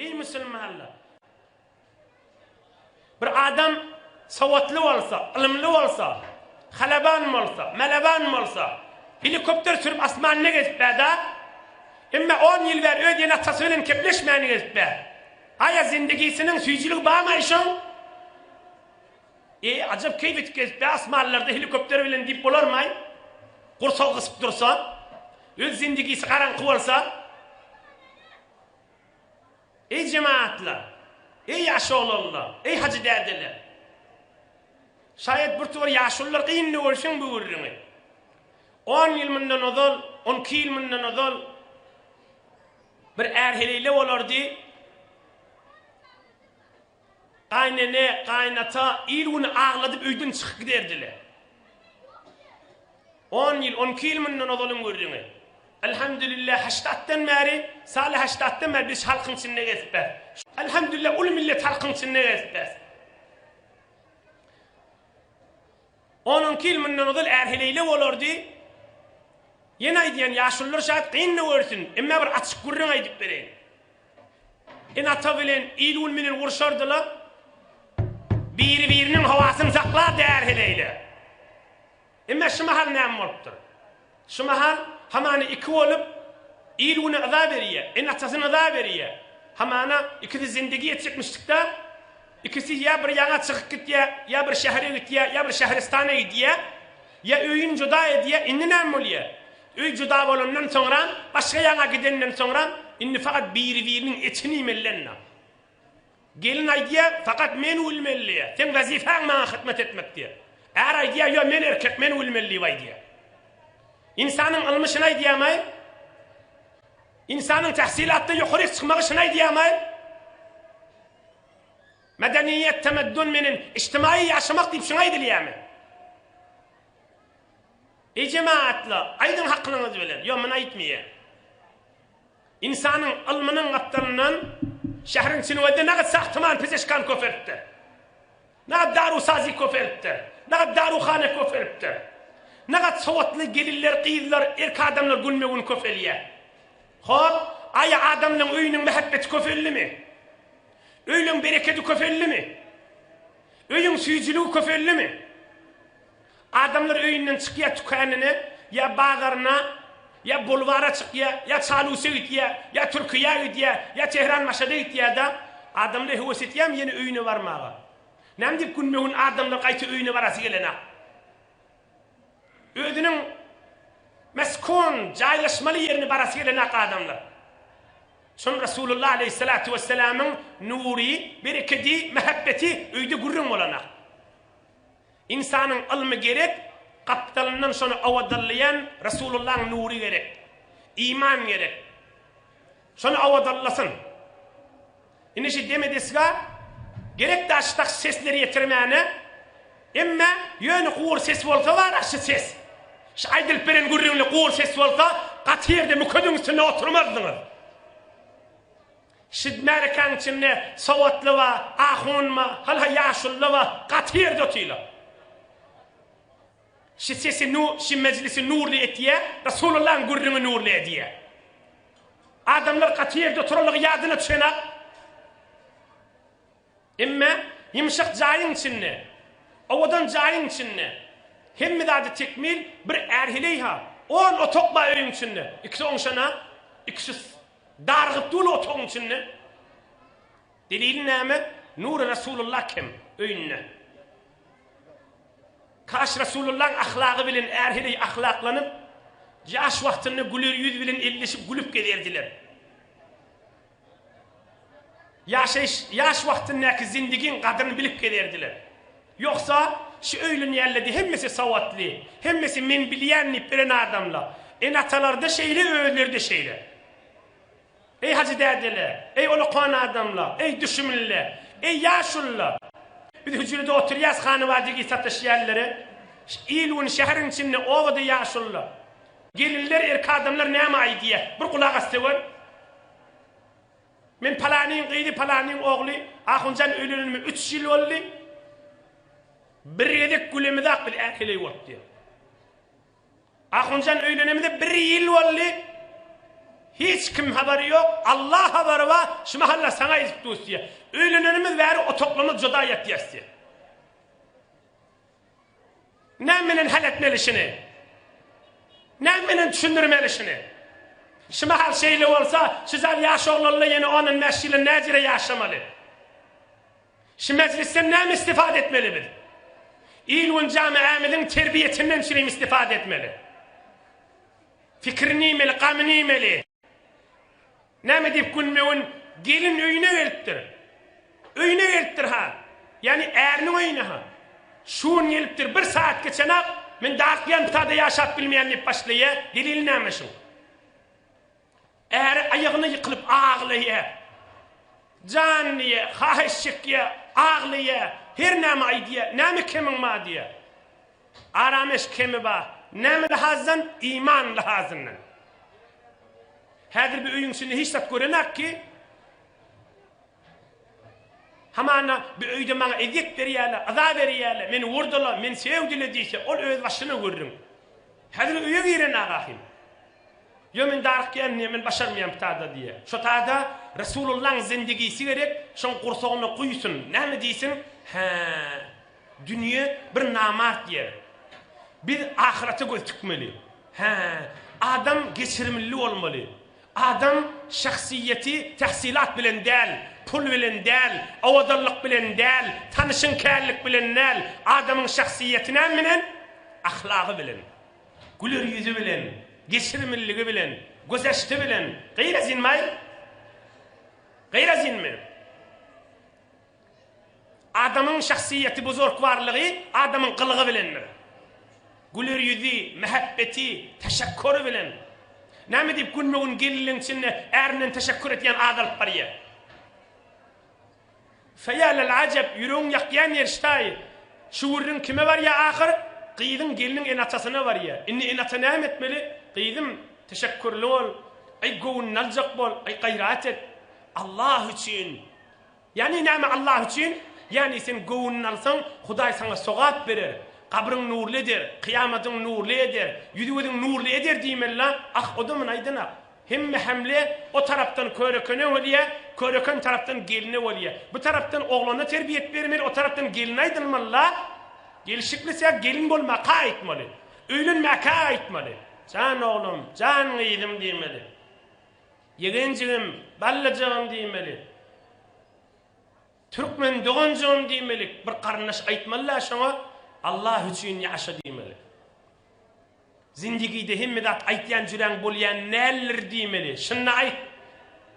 ey musulmanlar. Bir adam savatlı olsa, ilimli olsa, halaban olsa, meleban olsa, helikopter sürüp asmanına gezip da, ama 10 yıl ver ödeyen atasıyla kepleşmeyeni gezip be. Aya zindigisinin süyücülük bağmayışın. Acaba keyfet gezip be, asmanlarda helikopter bilen deyip olur mu? Kursağı kısıp dursa, öz zindigisi karanlık olsa, ey cemaatler, ey yaşoğlular, ey hacı derdiler. Şayet bir tuvar yaşlılar kıyınlı olsun bu uğrunu. 10 yıl münden odol, 12 yıl münden odol, bir erheleyle olurdu. Kaynene, kaynata, ilgini ağladıp öyden çıkıp giderdiler. 10 yıl, 12 yıl münden odolun uğrunu. Elhamdülillah haştattan beri, salih haştattan beri biz halkın içinde gezip. Elhamdülillah ulu millet halkın içinde gezip. 10-12 yıl münden odol erheleyle olurdu. Yine aydiyen yaşlılar şayet kıyınla örsün. Ama bir açık gurrun aydıp vereyim. Ata bilen, ilun bilen vuruşardılar. Birinin havasını saklardı erheleyle. Ama şu mahal ne oluptur? Şu mahal hamana iki olup ilunu azab veriyor. Atasını azab veriyor. Hamana ikisi zindigiye çıkmıştık da ikisi ya bir yana çıkıp gidiyor, ya bir şehre gidiyor, ya bir şehristana gidiyor, ya öyün cüda ediyor, inni ne oluyor? Öy cüda olundan sonra, başka yana gidenden sonra, inni fakat birinin etini imellenna. Gelin aydiya fakat men ulmelliye, sen vazifen bana hizmet etmek diye. Eğer aydiya ya men erkek men ulmelli vaydiya. İnsanın almışına aydiyamayı, insanın tahsilatta yukarı çıkmakışına aydiyamayı, medeniyet, temeddün menin, içtimai yaşamak deyip şuna aydiliyemi. Ey cemaatla, aydın hakkınız bilir, yok bana aitmiyor. İnsanın ilminin kaptanından, şehrin sinuvede ne kadar sahtıman pezeşkan köfertti. Ne kadar daru sazi köfertti. Ne kadar daru khane köfertti. Ne kadar savatlı gelirler, kıyırlar, erk adamlar gülmeğin köfeliye. Hop, ay adamların öyünün mehabbeti köfelli mi? Öylün bereketi köfelli mi? Öyün suyuculuğu köfelli mi? Adamlar öyünden çıkıyor tükenine, ya bağlarına, ya bulvara çıkıyor, ya Çalusi gidiyor, ya Türkiye gidiyor, ya Tehran Maşa'da gidiyor da adamlar hüvesitiyem yeni öyünü var mağa. Nem deyip günmeğin adamlar kayti öyünü varası gelene. Ödünün meskun, caylaşmalı yerini barası gelene adamlar. Son Resulullah Aleyhisselatü Vesselam'ın nuri, bereketi, mehabbeti öyde gurrun olana. İnsanın ilmi gerek, kaptalından sonra avadallayan Resulullah'ın nuri gerek. İman gerek. Sonra avadallasın. İnişi demedesga, gerek de aşıtak sesleri yetirmeyene, ama yönü kuğur ses olsa var aşı ses. Şaydil peren gurrunlu kuğur ses olsa, katiyerde mükedün üstüne oturmazdınız. Şidmerikan içinde savatlı var, ahun ma, halha yaşullu var, katiyerde otuyla. Şi sesi nur, şi meclisi nurlu etiye, Resulullah'ın gurrunu nurlu ediye. Adamlar katiyerde otururlar yadını tüşene. Ama yumuşak cayın içinde, ovadan cayın içinde, hem midadı tekmil bir erhileyha, 10 otokba öyün içinde, ikisi onşana, ikisi dargıp dolu otoğun içinde. Delilin neyme? Nur Resulullah kim? Öyünne. Kaş Resulullah'ın ahlakı bilin erhiley ahlaklanıp, yaş vaktini gülür yüz bilin elleşip gülüp giderdiler. Yaş vaktindeki zindigin kadrini bilip giderdiler. Yoksa şu öylün yerledi hemmesi savatlı, hemmesi men bileyen niperen adamla. Atalarda şeyle, öğlerde şeyle. Ey hacı derdiler, ey olukan adamla, ey düşümlüler, ey yaşlılar. Bir de hücrede oturuyoruz hanıvadigi satış yerleri. İlun şehrin içinde ovada yaşlılar. Gelinler erk adamlar ne ama aydiye. Bir kulak astı var. Men palanin kıydı palanin oğlu. Ahuncan ölünümü 3 yıl oldu. Bir yedek gülümüde akbil erkeleyi oldu. Ahuncan ölünümü de 1 yıl oldu. Hiç kim haberi yok. Allah haberi var. Şu mahalla sana izip tutuyor. Ölünümüz veri o toplumu cüda yetiyesi. Ne minin halletmelişini? Ne minin düşündürmelişini? Şu mahal şeyli olsa, sizler yaş oğlunla yeni onun meşgulü necire yaşamalı. Şu meclisten ne istifade etmeli bir? İlun camiamizin terbiyetinden süreyim istifade etmeli. Fikrini imeli, kamını imeli. Ne mi deyip günmeyin, gelin öyüne geliptir. Öyüne geliptir ha. Yani erinin öyüne ha. Şuun geliptir, bir saat geçen ak, men dağıtlayan tada yaşap bilmeyen deyip başlaya, delil nemişim. Eğer ayağını yıkılıp ağlaya, canlıya, haheşçikiye, ağlaya, her nemi aydiye, nemi kemin ma diye. Aramış kemi ba, nemi lahazdan, iman lahazından. Hadir bir öyün şimdi hiç tat görenek ki, hamana bir öyde bana eziyet veriyale, azab veriyale, beni vurdular, beni sevdiler deyse, ol öz başını görürüm. Hadir öye giren ağahim. Yo men darken men başarmayam tada diye. Şu tada Resulullah'ın zindagisi gerek, şon kursağını kuysun. Ne mi deysin? Ha, dünya bir namart yer. Bir ahirete göz tıkmalı. Ha, adam geçirimli olmalı. Adam şahsiyeti tahsilat bilen del, pul bilen del, avadallık bilen del, tanışınkarlık bilen del. Adamın şahsiyetine minen ahlakı bilen, gülür yüzü bilen, geçirimliliği bilen, gözeşti bilen. Gayra zinmay? Gayra zinmi? Adamın şahsiyeti bozork varlığı, adamın kılığı bilendir. Gülür yüzü, mehabbeti, teşekkürü bilen. Ne mi deyip günmeğin gelinin içinde erinin teşekkür etiyen adalık var ya. Feyalel acep, yürüğün yakyan yeriştayı. Şuurun kime var ya ahir? Kıydın gelinin enatasına var ya. İnni enata ne etmeli? Kıydım teşekkürlü ol. Ay govun nalcak bol. Ay gayrat et. Allah için. Yani ne mi Allah için? Yani sen govun nalsan Huday sana soğat verir. Kabrın nurlidir, kıyametin nurlu eder, yüdüğün nurlu eder diyeyim la. Ah odamın aydına. Hemme hamle o taraftan körökene oluyor, köröken taraftan geline oluyor. Bu taraftan oğlana terbiyet vermeli, o taraftan gelin aydınmalı la. Gelişikliyse gelin olma, kaitmalı. Ölünme, kaitmalı. Can oğlum, can yiğidim diyemeli. Yegenciğim, ballacağım diyemeli. Türkmen doğancağım diyemeli. Bir karnaş aytmalı la şuna. Allah için yaşa demeli. Zindagide himmedat aytyan jüren bolyan neler demeli. Şunna ayt.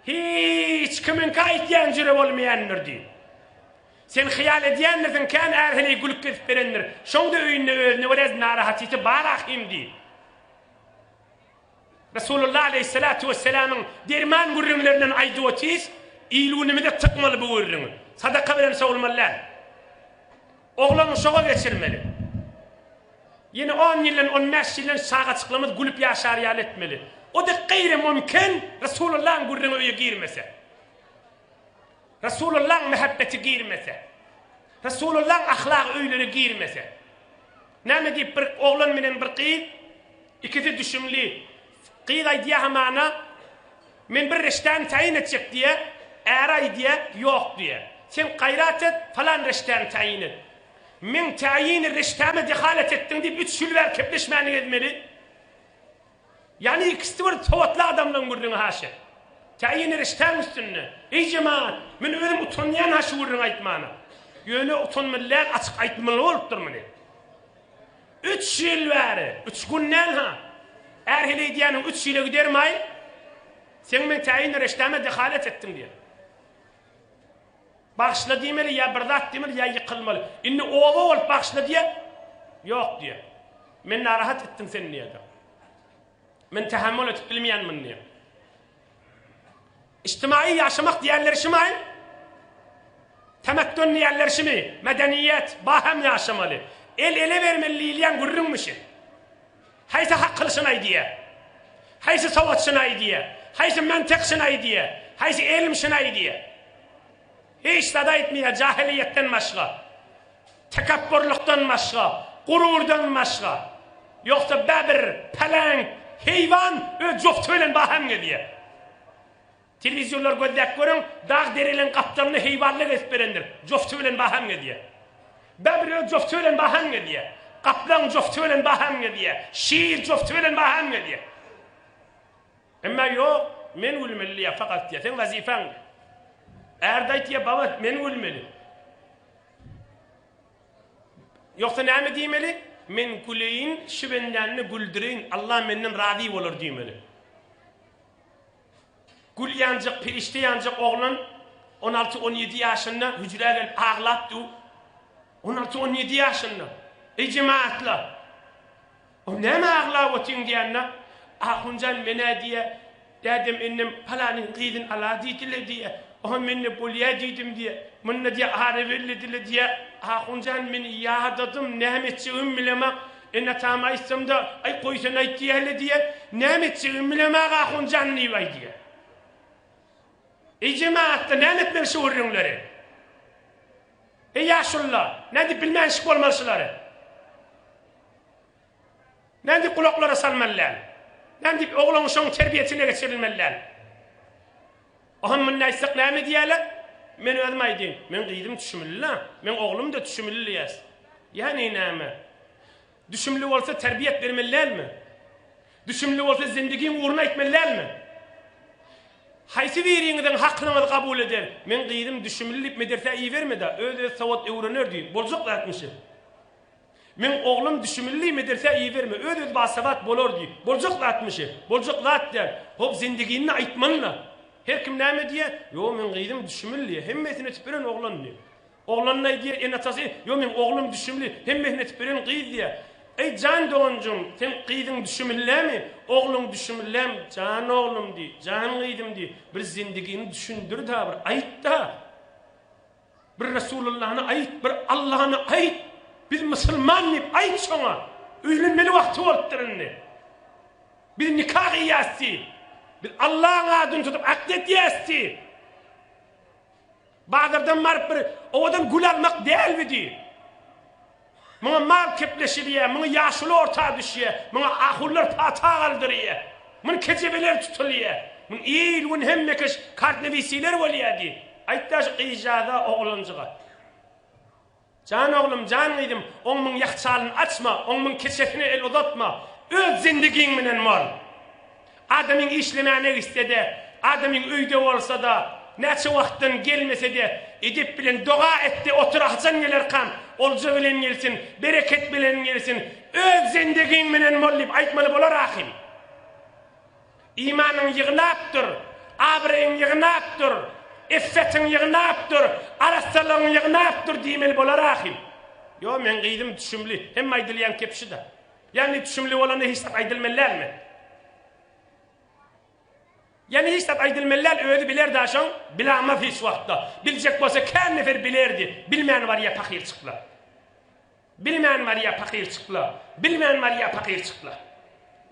Hiç kimin aytyan jüre bolmayandır di. Sen hayal ediyenlerden kan erheli gülüp kesip verenler. Şonda öyünne özüne orez narahatiyeti barahim di. Resulullah aleyhissalatu vesselamın derman gurrunlarından aydı otiz, iyiliğini de tıkmalı bu gurrunu. Sadaka veren savulmalar. Oğlanı şoğa geçirmeli. Yine 10 yılın, 15 yılın sağa çıklamız gülüp yaşar yal etmeli. O da gayri mümkün Resulullah'ın gurrunu öye girmese. Resulullah'ın muhabbeti girmese. Resulullah'ın ahlakı öyleri girmese. Ne mi deyip bir oğlan minin bir qiyid, ikisi düşümlü. Qiyid aydiyaha mana, min bir reşten tayin edecek diye, eğer aydiya yok diye. Sen gayrat et, falan reşten tayin et. Min tayin reşteme dehalet ettin deyip 3 yıl ver kepleşmeni etmeli. Yani ikisi var tuvatlı adamla vurduğunu haşa. Tayin reştem üstünne. Ey cemaat, min ölüm utanmayan haşı vurduğunu aytmana. Yöne utanmalar açık aytmalı olup durmalı. 3 yıl ver, 3 günden ha. Erheli diyenin 3 yıla gider may. Sen min tayin reşteme dehalet ettin diye. Bağışla demeli ya birdat demeli ya yıkılmalı. İnni oğlu olup bağışla diye yok diye. Men narahat ettin sen niye de. Men tehammül etip bilmeyen min niye. İçtimai yaşamak diyenler şimay. Temettün diyenler şimdi. Medeniyet, bahem yaşamalı. El ele vermeliliyen gurrunmuşun. Hayse hak kılışınay diye. Hayse savaşınay diye. Hayse menteksınay diye. Hayse elimşinay diye. Hiç tada etmeye cahiliyetten başka, tekabburluktan başka, gururdan başka. Yoksa bebir, pelenk, heyvan, öyle coftu öyle baham diye. Televizyonlar gözdek görün, dağ derilen kaptanını heyvanlık esperendir. Joftu bilen baham diye. Bäbire joftu bilen baham diye. Kaplan joftu bilen baham diye. Şiir joftu bilen baham diye. Emma yok, men ulmeliye fakat diye. Sen vazifen. Eğer diye baba men ulmeli. Yoksa ne diyemeli? Men kuleyin, şivenlerini güldüreyin. Allah menden razı olur diyemeli. Gül yancık, perişte yancık oğlan 16-17 yaşında hücreye ağlattı. 16-17 yaşında. Ey cemaatla. O ne mi ağlavatın diyenler? Ahuncan mene diye dedim ennem falanın kıydın ala diydiler diye. O menne bolya dedim diye. Menne diye ağrı verildiler diye. Ahuncan beni yağdadım. Nehmetçi ümmilemek. Enne tamaysam da ay koysan ay diye. Nehmetçi ümmilemek ahuncan nivay diye. Ey cemaatta nehmet ben şuurunları. Ey yaşullah. Nendi bilmeyen şık olmalısıları. Nendi kulaklara salmalılar. Nendi oğlanın şunun terbiyetine geçirilmeliler. Aham mınna istiklami diyeler. Men özüm aydın. Men kıydım düşümlü lan. Men oğlum da düşümlü yaz. Yani iname. Düşümlü olsa terbiyet vermeliler mi? Düşümlü olsa zindigin uğruna etmeliler mi? Haysi veriyinizden hakkını kabul eder. Men kıydım düşümlülük medrese iyi vermedi. Öyle savat öğrenir diyor. Bolcukla etmişim. Men oğlum düşümlülük medrese iyi verme. Öyle basavat bolor diyor. Bolcukla etmişim. Bolcukla et der. Hop zindigini aytmanla. Her kim ne diye? Yo men kıydım düşümlülük. Hemmesine tüpüren oğlan diyor. Oğlan ne diye? En atası. Yo men oğlum düşümlülük. Hemmesine tüpüren kıydı diye. Ey can doğuncum, sen kıydın düşümlüle mi? Oğlum düşümlüle mi? Can oğlum di, can kıydım di. Bir zindigini düşündür da, bir ayıt da. Bir Resulullah'ını ayıt, bir Allah'ını ayıt. Bir Müslüman nip ayıt şuna. Öylenmeli vakti oltturunni. Bir nikah iyasi. Bir Allah'ın adını tutup akdet iyasi. Bağdırdan marıp bir ovadan gül almak değil mi di? Mına mal kepleşiriye, mına yaşlı ortağa düşüye, mına ahullar pata kaldırıya, mına kecebeler tutuluya, mına iyil vun hemmekeş kartnevisiler valiya di. Ayttaş icada oğlancığa. Can oğlum, can gıydım, onun yakçalını açma, onun keçefini el uzatma, öz zindigin minen mal. Adamın işlemene istedi, adamın öyde olsa da, neçe vaktin gelmese de, edip bilen dua etti, oturahcan gelir kan, olca bilen gelsin, bereket bilen gelsin, öz zindigin minen mollip aytmalı bolar ahim. İmanın yığınaptır, abreyin yığınaptır, iffetin yığınaptır, arastalığın yığınaptır diyemeli bolar ahim. Yo men kıydım düşümlü, hem aydılyan kepşi de. Yani düşümlü olanı hiç aydılmeler mi? Yani hiç aydılmeler öyle biler daşan, bilamaz hiç vakta. Bilecek olsa kâr nefer bilerdi. Bilmeyen var ya fakir çıkla. Bilmeyen var ya fakir çıkla. Bilmeyen var ya fakir çıkla.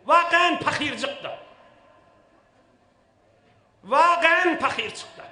Vakaen fakir çıktı. Vakaen fakir çıktı.